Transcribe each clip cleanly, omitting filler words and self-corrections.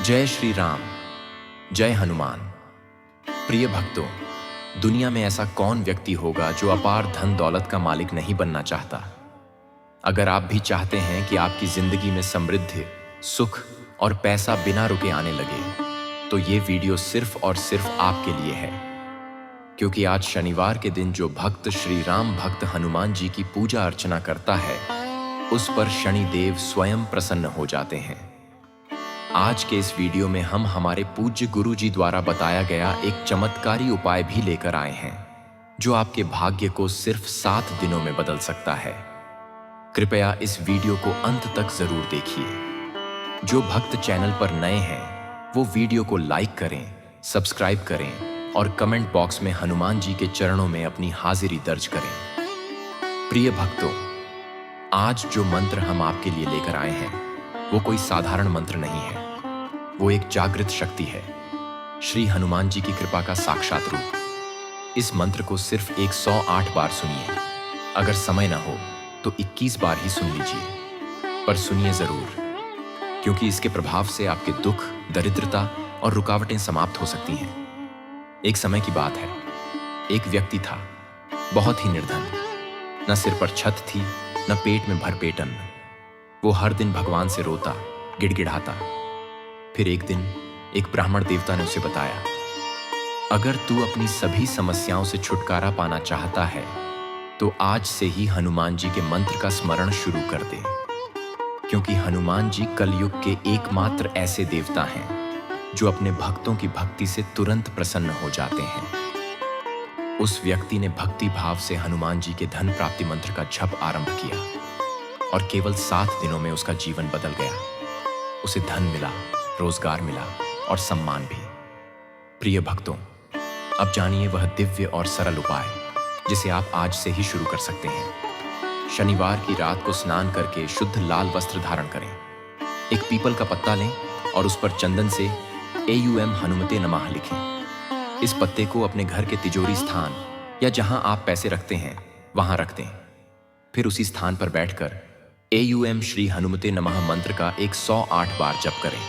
जय श्री राम, जय हनुमान। प्रिय भक्तों, दुनिया में ऐसा कौन व्यक्ति होगा जो अपार धन दौलत का मालिक नहीं बनना चाहता। अगर आप भी चाहते हैं कि आपकी जिंदगी में समृद्धि, सुख और पैसा बिना रुके आने लगे, तो ये वीडियो सिर्फ और सिर्फ आपके लिए है। क्योंकि आज शनिवार के दिन जो भक्त श्री राम भक्त हनुमान जी की पूजा अर्चना करता है, उस पर शनिदेव स्वयं प्रसन्न हो जाते हैं। आज के इस वीडियो में हम हमारे पूज्य गुरु जी द्वारा बताया गया एक चमत्कारी उपाय भी लेकर आए हैं, जो आपके भाग्य को सिर्फ 7 दिनों में बदल सकता है। कृपया इस वीडियो को अंत तक जरूर देखिए। जो भक्त चैनल पर नए हैं, वो वीडियो को लाइक करें, सब्सक्राइब करें और कमेंट बॉक्स में हनुमान जी के चरणों में अपनी हाजिरी दर्ज करें। प्रिय भक्तों, आज जो मंत्र हम आपके लिए लेकर आए हैं, वो कोई साधारण मंत्र नहीं है। वो एक जागृत शक्ति है, श्री हनुमान जी की कृपा का साक्षात रूप। इस मंत्र को सिर्फ 108 बार सुनिए। अगर समय ना हो तो 21 बार ही सुन लीजिए, पर सुनिए जरूर, क्योंकि इसके प्रभाव से आपके दुख, दरिद्रता और रुकावटें समाप्त हो सकती हैं। एक समय की बात है, एक व्यक्ति था, बहुत ही निर्धन। न सिर पर छत थी, न पेट में भरपेट अन्न। वो हर दिन भगवान से रोता, गिड़गिड़ाता। फिर एक दिन एक ब्राह्मण देवता ने उसे बताया, अगर तू अपनी सभी समस्याओं से छुटकारा पाना चाहता है, तो आज से ही हनुमान जी के मंत्र का स्मरण शुरू कर दे। क्योंकि हनुमान जी कलयुग के एकमात्र ऐसे देवता हैं जो अपने भक्तों की भक्ति से तुरंत प्रसन्न हो जाते हैं। उस व्यक्ति ने भक्ति भाव से हनुमान जी के धन प्राप्ति मंत्र का जप आरंभ किया और केवल 7 दिनों में उसका जीवन बदल गया। उसे धन मिला, रोजगार मिला और सम्मान भी। प्रिय भक्तों, अब जानिए वह दिव्य और सरल उपाय जिसे आप आज से ही शुरू कर सकते हैं। शनिवार की रात को स्नान करके शुद्ध लाल वस्त्र धारण करें। एक पीपल का पत्ता लें और उस पर चंदन से AUM हनुमते नमः लिखें। इस पत्ते को अपने घर के तिजोरी स्थान या जहां आप पैसे रखते हैं, वहां रख दें। फिर उसी स्थान पर बैठकर AUM श्री हनुमते नमः मंत्र का 108 बार जप करें।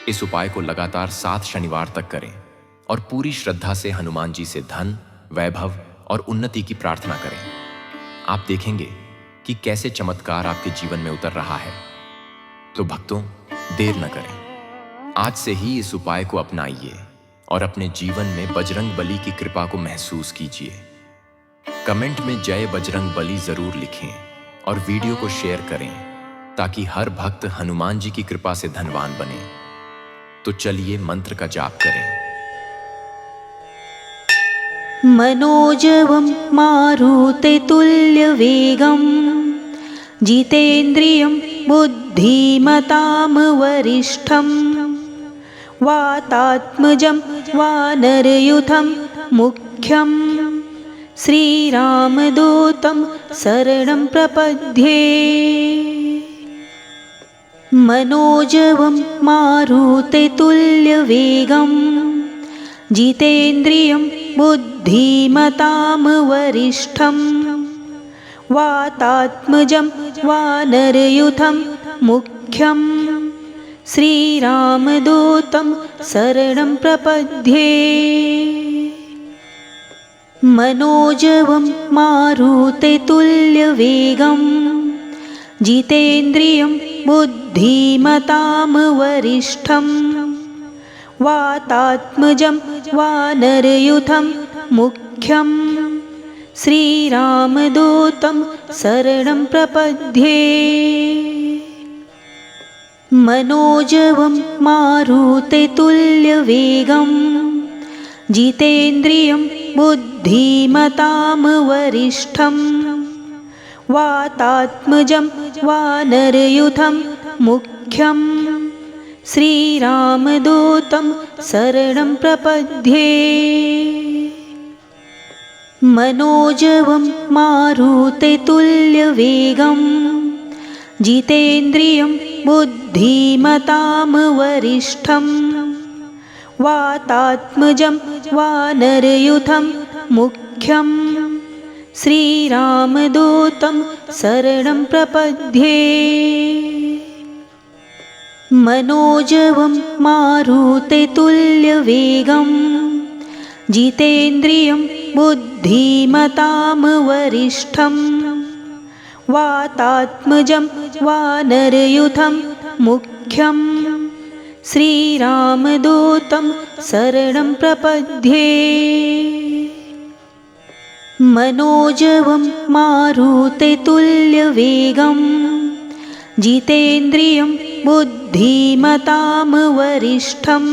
इस उपाय को लगातार 7 शनिवार तक करें और पूरी श्रद्धा से हनुमान जी से धन, वैभव और उन्नति की प्रार्थना करें। आप देखेंगे कि कैसे चमत्कार आपके जीवन में उतर रहा है। तो भक्तों, देर न करें, आज से ही इस उपाय को अपनाइए और अपने जीवन में बजरंग बली की कृपा को महसूस कीजिए। कमेंट में जय बजरंग बली जरूर लिखें और वीडियो को शेयर करें, ताकि हर भक्त हनुमान जी की कृपा से धनवान बने। तो चलिए मंत्र का जाप करें। मनोजवं मारुततुल्यवेगं जितेन्द्रियं बुद्धिमतां वरिष्ठं वातात्मजं वानरयूथं मुख्यं श्रीरामदूतं शरणं प्रपद्ये। मनोजवं मारुततुल्यवेगं जितेन्द्रियं बुद्धिमतां वरिष्ठं वातात्मजं वानरयूथं मुख्यं श्रीरामदूतं शरणं प्रपद्ये। मनोजवं मारुततुल्यवेगं जितेन्द्रियं बुद्धिमतां वरिष्ठं वातात्मजं वानरयूथं मुख्यं श्रीरामदूतं शरणं प्रपद्ये। मनोजवं मारुततुल्यवेगं जितेन्द्रियं बुद्धिमतां वरिष्ठं वातात्मजं वानरयूथं मुख्यं श्रीरामदूतं शरणं प्रपद्ये। मनोजवं मारुततुल्यवेगं जितेन्द्रियं बुद्धिमतां वरिष्ठं वातात्मजं वानरयूथं मुख्यं श्रीरामदूतं शरणं प्रपद्ये। मनोजवं मारुतेतुल्यवेगं जितेन्द्रियं बुद्धिमतां वरिष्ठं वातात्मजं वानरयूथं मुख्यं श्रीरामदूतं शरणं प्रपद्ये। मनोजवं मारुतेतुल्यवेगं जितेन्द्रियं बुद्धिमतां वरिष्ठं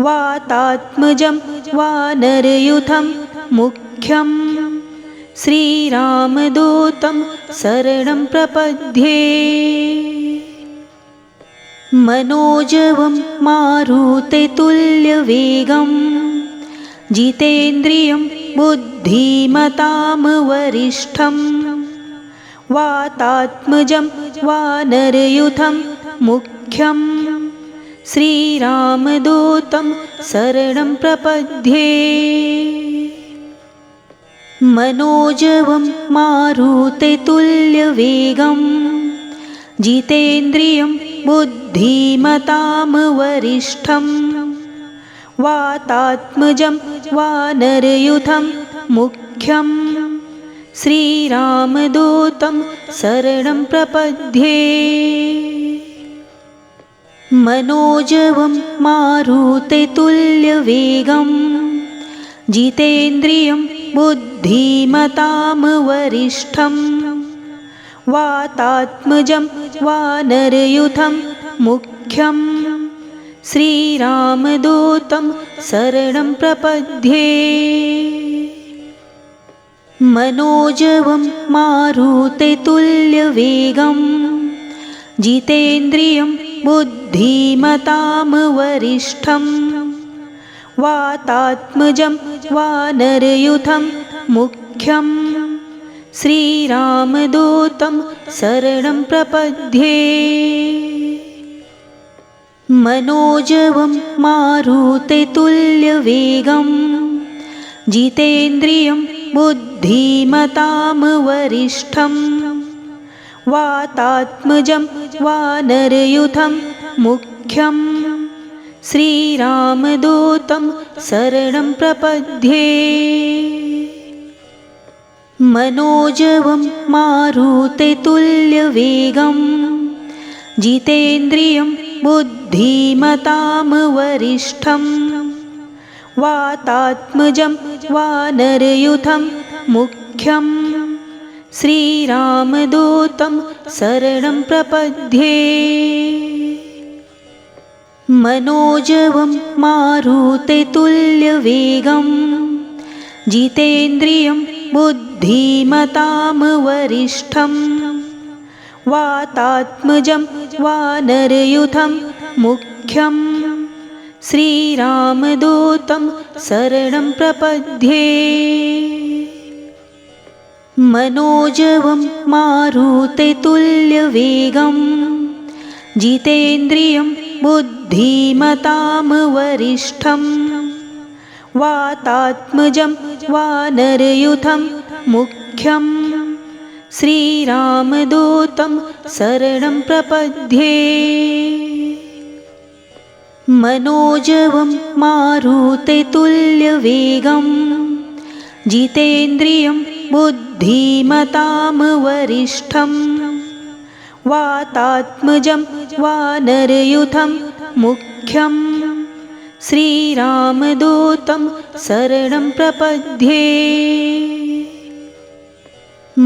वातात्मजं वानरयूथं मुख्यं श्रीरामदूतं शरणं प्रपद्ये। मनोजवं मारुतेतुल्यवेगं जितेन्द्रियं बुद्धिमतां वरिष्ठं वातात्मजं वानरयूथं मुख्यं श्रीरामदूतं शरणं प्रपद्ये। मनोजवं मारुतेतुल्यवेगं जितेन्द्रियं बुद्धिमतां वरिष्ठं वातात्मजं वानरयूथं मुख्यं श्रीरामदूतं शरणं प्रपद्ये। मनोजवं मारुतेतुल्यवेगं जितेन्द्रियं बुद्धिमतां वरिष्ठं वातात्मजं वानरयूथं मुख्यं श्रीरामदूतं शरणं प्रपद्ये। मनोजवं मारुतेतुल्यवेगं जितेन्द्रियं बुद्धिमतां वरिष्ठं वातात्मजं वानरयूथं मुख्यं श्रीरामदूतं शरणं प्रपद्ये। मनोजवं मारुतेतुल्यवेगं जितेन्द्रियं बुद्धिमतां वरिष्ठं वातात्मजं वानरयूथं मुख्यं श्रीरामदूतं शरणं प्रपद्ये। मनोजवं मारुतेतुल्यवेगं जितेन्द्रियं बुद्धिमतां वरिष्ठं वातात्मजं वानरयूथं मुख्यं श्रीरामदूतं शरणं प्रपद्ये। मनोजवं मारुतेतुल्यवेगं जितेन्द्रियं बुद्धिमतां वरिष्ठं वातात्मजं वानरयूथं मुख्यं श्रीरामदूतं शरणं प्रपद्ये। मनोजवं मारुतेतुल्यवेगं जितेन्द्रियं बुद्धिमतां वरिष्ठं वातात्मजं वानरयूथं मुख्यं श्रीरामदूतं शरणं प्रपद्ये। मनोजवं मारुतेतुल्यवेगं जितेन्द्रियं बुद्धिमतां वरिष्ठं वातात्मजं वानरयूथं मुख्यं श्रीरामदूतं शरणं प्रपद्ये।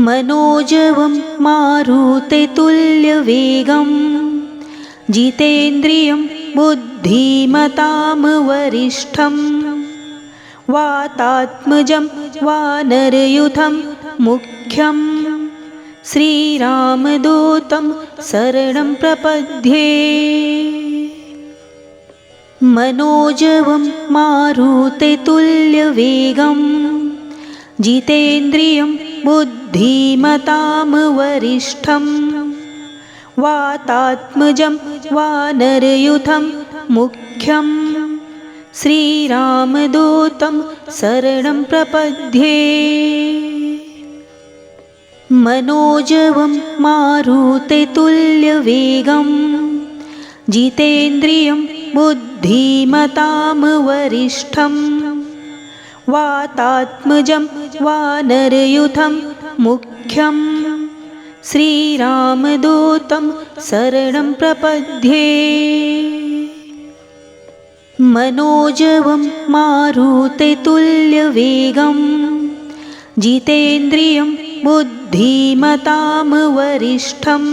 मनोजवं मारुतेतुल्यवेगं जितेन्द्रियं बुद्धिमतां वरिष्ठं वातात्मजं वानरयूथं मुख्यं श्रीरामदूतं शरणं प्रपद्ये। मनोजवं मारुतेतुल्यवेगं जितेन्द्रियं बुद्धिमतां वरिष्ठं वातात्मजं वानरयूथं मुख्यं श्रीरामदूतं शरणं प्रपद्ये। मनोजवं मारुतेतुल्यवेगं जितेन्द्रियं बुद्धिमतां वरिष्ठं वातात्मजं वानरयूथं मुख्यं श्रीरामदूतं शरणं प्रपद्ये। मनोजवं मारुततुल्यवेगं जितेन्द्रियं बुद्धिमतां वरिष्ठं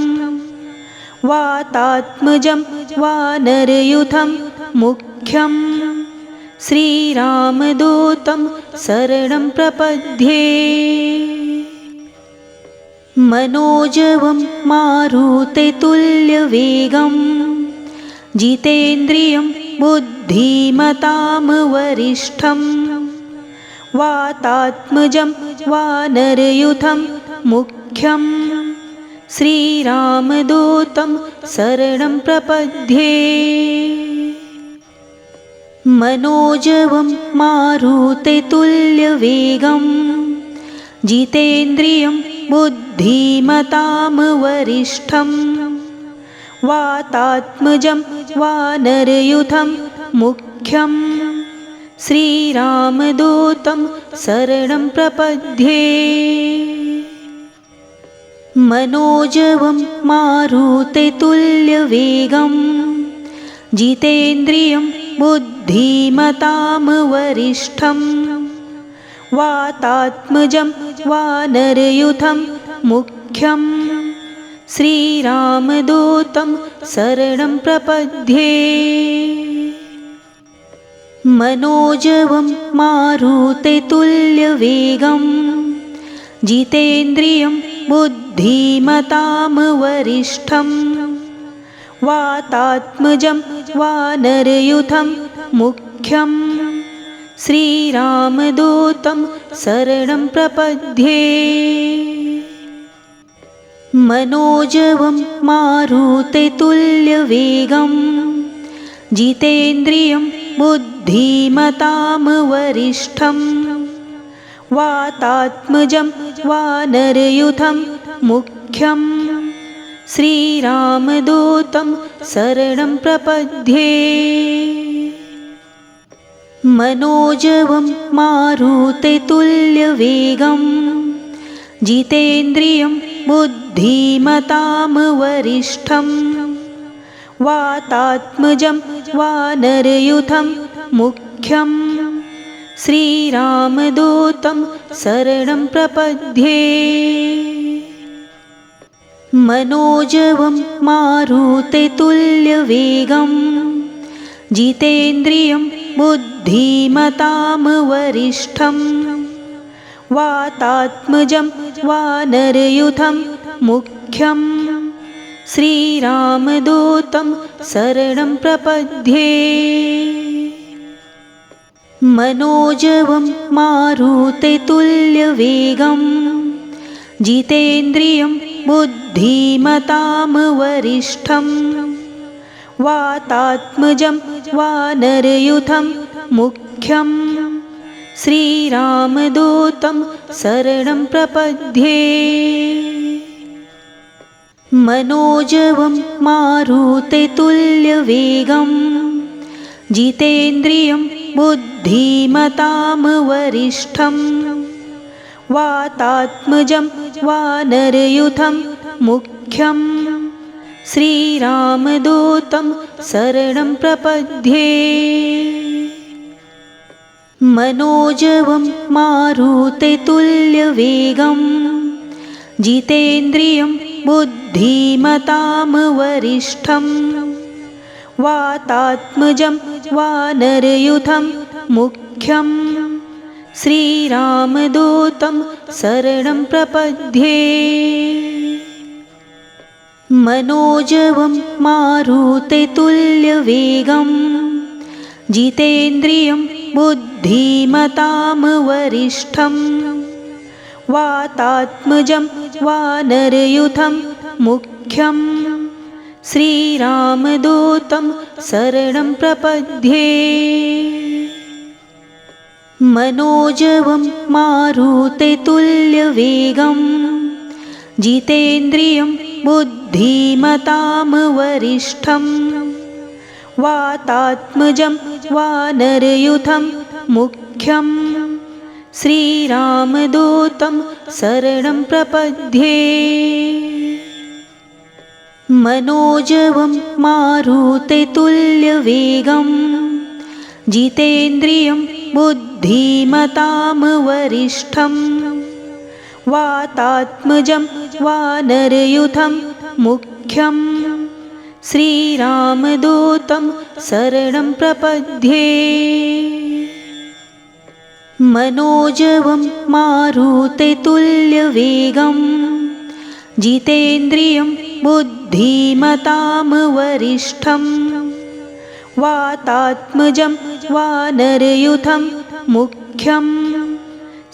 वातात्मजं वानरयूथं मुख्यं श्रीरामदूतं शरणं प्रपद्ये। मनोजवं मारुततुल्यवेगं जितेन्द्रियं बुद्धिमतां वरिष्ठं वातात्मजं वानरयूथं मुख्यं श्रीरामदूतं शरणं प्रपद्ये। मनोजवं मारुततुल्यवेगं जितेन्द्रियं बुद्धिमतां वरिष्ठं वातात्मजं वानरयूथं मुख्यं श्रीरामदूतं शरणं प्रपद्ये। मनोजवं मारुततुल्यवेगं जितेन्द्रियं बुद्धिमतां वरिष्ठं वातात्मजं वानरयूथं मुख्यं श्रीरामदूतं शरणं प्रपद्ये। मनोजवं मारुततुल्यवेगं जितेन्द्रियं बुद्धिमतां वरिष्ठं वातात्मजं वानरयूथं मुख्यं श्रीरामदूतं शरणं प्रपद्ये। मनोजवं मारुततुल्यवेगं जितेन्द्रियं बुद्धिमतां वरिष्ठं वातात्मजं वानरयूथं मुख्यं श्रीरामदूतं शरणं प्रपद्ये। मनोजवं मारुततुल्यवेगं जितेन्द्रियं बुद्धिमतां वरिष्ठं वातात्मजं वानरयूथं मुख्यं श्रीरामदूतं शरणं प्रपद्ये। मनोजवं मारुततुल्यवेगं जितेन्द्रियं बुद्धिमतां वरिष्ठं वातात्मजं वानरयूथं मुख्यं श्रीरामदूतं शरणं प्रपद्ये। मनोजवं मारुततुल्यवेगं जितेन्द्रियं बुद्धिमतां वरिष्ठं वातात्मजं वानरयूथं मुख्यं श्रीरामदूतं शरणं प्रपद्ये। मनोजवं मारुततुल्यवेगं जितेन्द्रियं बुद्धिमतां वरिष्ठं वातात्मजं वानरयूथं मुख्यं श्रीरामदूतं शरणं प्रपद्ये। मनोजवं मारुततुल्यवेगं जितेन्द्रियं बुद्धिमतां वरिष्ठं वातात्मजं वानरयूथं मुख्यं श्रीरामदूतं शरणं प्रपद्ये। मनोजवं मारुततुल्यवेगं जितेन्द्रियं बुद्धिमतां वरिष्ठं वातात्मजं वानरयूथं मुख्यं श्रीरामदूतं शरणं प्रपद्ये। मनोजवं मारुततुल्यवेगं जितेन्द्रियं बुद्धिमतां वरिष्ठं वातात्मजं वानरयूथं मुख्यं श्रीरामदूतं शरणं प्रपद्ये। मनोजवं मारुततुल्यवेगं जितेन्द्रियं बुद्धिमतां वरिष्ठं वातात्मजं वानरयूथं मुख्यं श्रीरामदूतं शरणं प्रपद्ये। मनोजवं मारुततुल्यवेगं जितेन्द्रियं बुद्धिमतां वरिष्ठं वातात्मजं वानरयूथं मुख्यं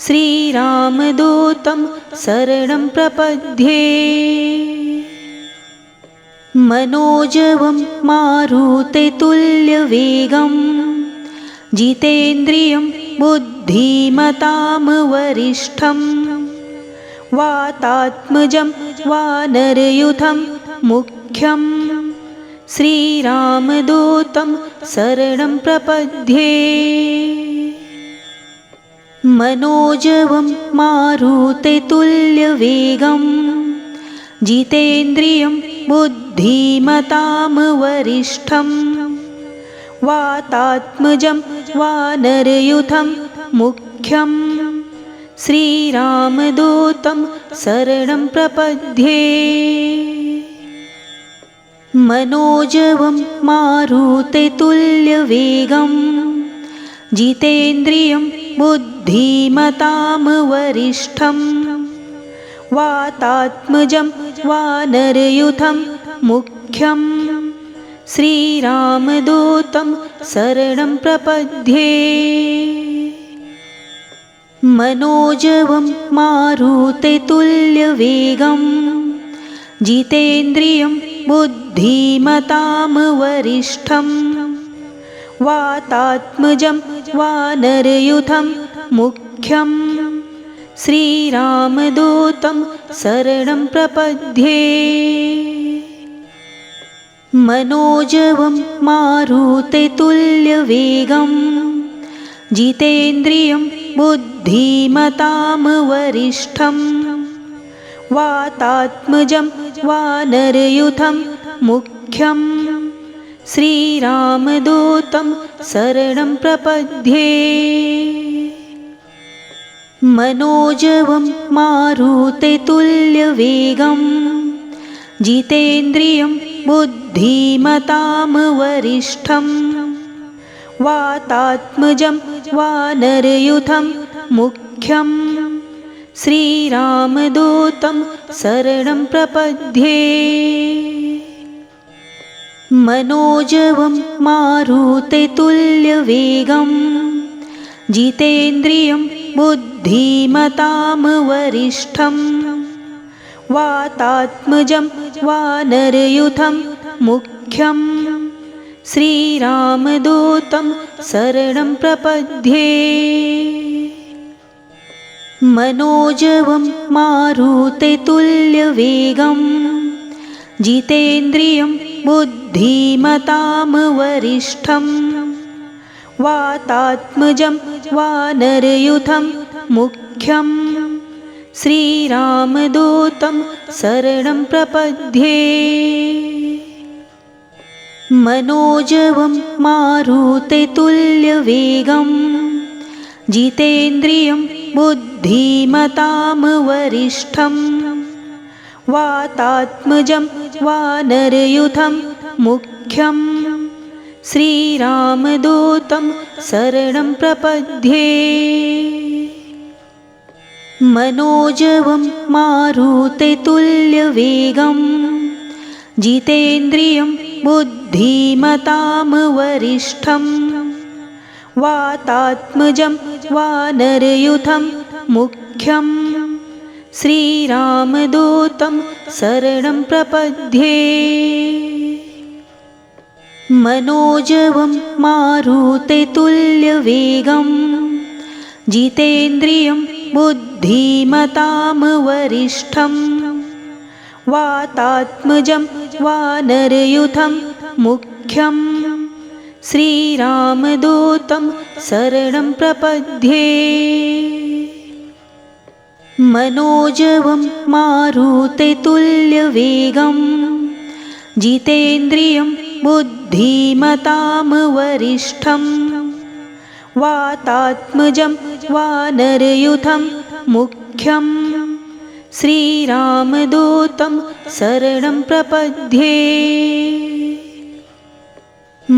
श्रीरामदूतं शरणं प्रपद्ये। मनोजवं मारुततुल्यवेगं जितेन्द्रियं बुद्धिमतां वरिष्ठं वातात्मजं वानरयूथं मुख्यं श्रीरामदूतं शरणं प्रपद्ये। मनोजवं मारुततुल्यवेगं जितेन्द्रियं बुद्धिमतां वरिष्ठं वातात्मजं वानरयूथं मुख्यं श्रीरामदूतं शरणं प्रपद्ये। मनोजवं मारुततुल्यवेगं जितेन्द्रियं बुद्धिमतां वरिष्ठं वातात्मजं वानरयूथं मुख्यं श्रीरामदूतं शरणं प्रपद्ये। मनोजवं मारुततुल्यवेगं जितेन्द्रियं बुद्धिमतां वरिष्ठं वातात्मजं वानरयूथं मुख्यं श्रीरामदूतं शरणं प्रपद्ये। मनोजवं मारुततुल्यवेगं जितेन्द्रियं बुद्धिमतां वरिष्ठं वातात्मजं वानरयूथं मुख्यं श्रीरामदूतं शरणं प्रपद्ये। मनोजवं मारुततुल्यवेगं जितेन्द्रियं बुद्धिमतां वरिष्ठं वातात्मजं वानरयूथं मुख्यं श्रीरामदूतं शरणं प्रपद्ये। मनोजवं मारुततुल्यवेगं जितेन्द्रियं बुद्धिमतां वरिष्ठं वातात्मजं वानरयूथं मुख्यं श्रीरामदूतं शरणं प्रपद्ये। मनोजवं मारुततुल्यवेगं जितेन्द्रियं बुद्धिमतां वरिष्ठं वातात्मजं वानरयूथं मुख्यं श्रीरामदूतं शरणं प्रपद्ये। मनोजवं मारुततुल्यवेगं जितेन्द्रियं बुद्धिमतां वरिष्ठं वातात्मजं वानरयूथं मुख्यं श्रीरामदूतं शरणं प्रपद्ये। मनोजवं मारुततुल्यवेगं जितेन्द्रियं बुद्धिमतां वरिष्ठं वातात्मजं वानरयूथं मुख्यं श्रीरामदूतं शरणं प्रपद्ये। मनोजवं मारुततुल्यवेगं जितेन्द्रियं बुद्धिमतां वरिष्ठं वातात्मजं वानरयूथं मुख्यं श्रीरामदूतं शरणं प्रपद्ये मनोजवं मारुततुल्यवेगं जितेन्द्रियं बुद्धिमतां वरिष्ठं वातात्मजं वानरयूथं मुख्यं श्रीरामदूतं शरणं प्रपद्ये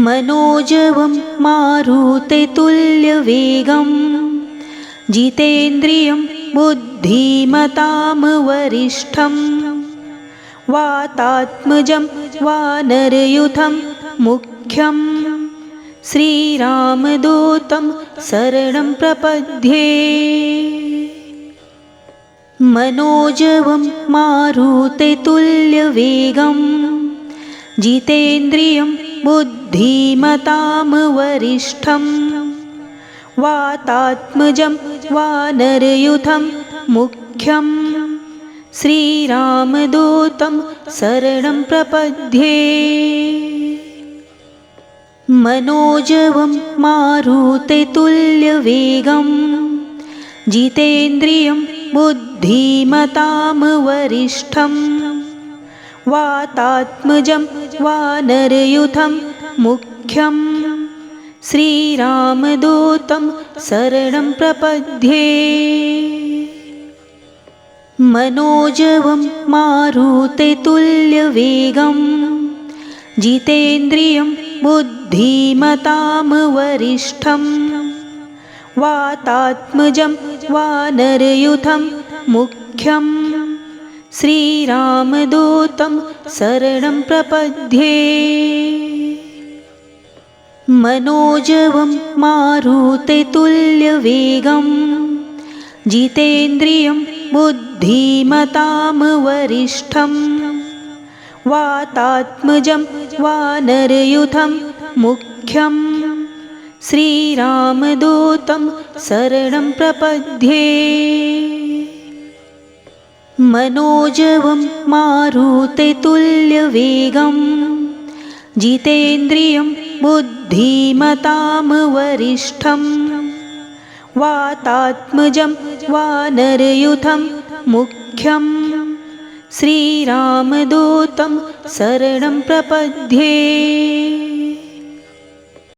मनोजवं मारुततुल्यवेगं जितेन्द्रियं बुद्धिमतां वरिष्ठं वातात्मजं वानरयूथं मुख्यं श्रीरामदूतं शरणं प्रपद्ये मनोजवं मारुततुल्यवेगं जितेन्द्रियं बुद्धिमतां वरिष्ठं वातात्मजं वानरयूथं मुख्यं श्रीरामदूतं शरणं प्रपद्ये मनोजवं मारुततुल्यवेगं जितेन्द्रियं बुद्धिमतां वरिष्ठं वातात्मजं वानरयूथं मुख्यं श्रीरामदूतं शरणं प्रपद्ये मनोजवं मारुततुल्यवेगं जितेन्द्रियं बुद्धिमतां वरिष्ठं वातात्मजं वानरयूथं मुख्यं श्रीरामदूतं शरणं प्रपद्ये मनोजवं मारुततुल्यवेगं जितेन्द्रियं बुद्धिमतां वरिष्ठं वातात्मजं वानरयूथं मुख्यं श्रीरामदूतं शरणं प्रपद्ये मनोजवं मारुततुल्यवेगं जितेन्द्रियं बुद्धिमतां वरिष्ठं वातात्मजं वानरयूथं मुख्यं श्रीरामदूतं शरणं प्रपद्ये।